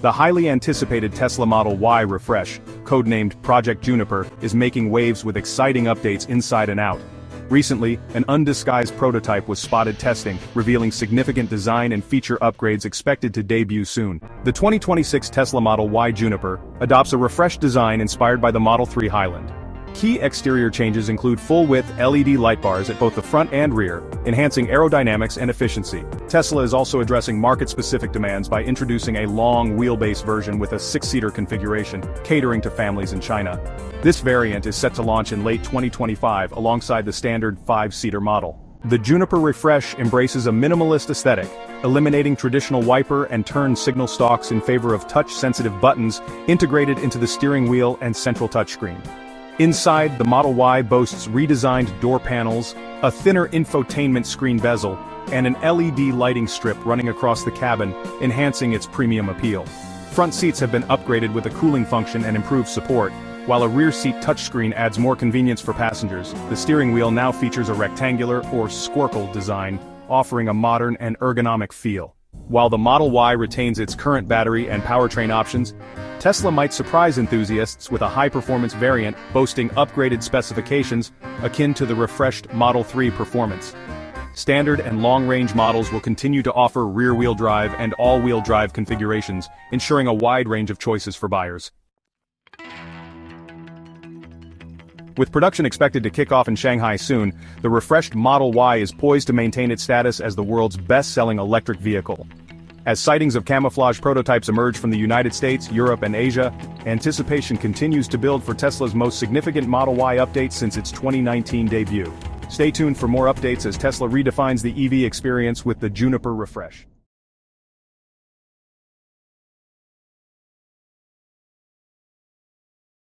The highly anticipated Tesla Model Y refresh, codenamed Project Juniper, is making waves with exciting updates inside and out. Recently, an undisguised prototype was spotted testing, revealing significant design and feature upgrades expected to debut soon. The 2026 Tesla Model Y Juniper adopts a refreshed design inspired by the Model 3 Highland. Key exterior changes include full-width LED light bars at both the front and rear, enhancing aerodynamics and efficiency. Tesla is also addressing market-specific demands by introducing a long-wheelbase version with a 6-seater configuration, catering to families in China. This variant is set to launch in late 2025 alongside the standard 5-seater model. The Juniper refresh embraces a minimalist aesthetic, eliminating traditional wiper and turn signal stalks in favor of touch-sensitive buttons integrated into the steering wheel and central touchscreen. Inside, the Model Y boasts redesigned door panels, a thinner infotainment screen bezel, and an LED lighting strip running across the cabin, enhancing its premium appeal. Front seats have been upgraded with a cooling function and improved support, while a rear seat touchscreen adds more convenience for passengers. The steering wheel now features a rectangular or squircle design, offering a modern and ergonomic feel. While the Model Y retains its current battery and powertrain options, Tesla might surprise enthusiasts with a high-performance variant boasting upgraded specifications akin to the refreshed Model 3 performance. Standard and long-range models will continue to offer rear-wheel drive and all-wheel drive configurations, ensuring a wide range of choices for buyers. With production expected to kick off in Shanghai soon, the refreshed Model Y is poised to maintain its status as the world's best-selling electric vehicle. As sightings of camouflage prototypes emerge from the United States, Europe, and Asia, anticipation continues to build for Tesla's most significant Model Y update since its 2019 debut. Stay tuned for more updates as Tesla redefines the EV experience with the Juniper refresh.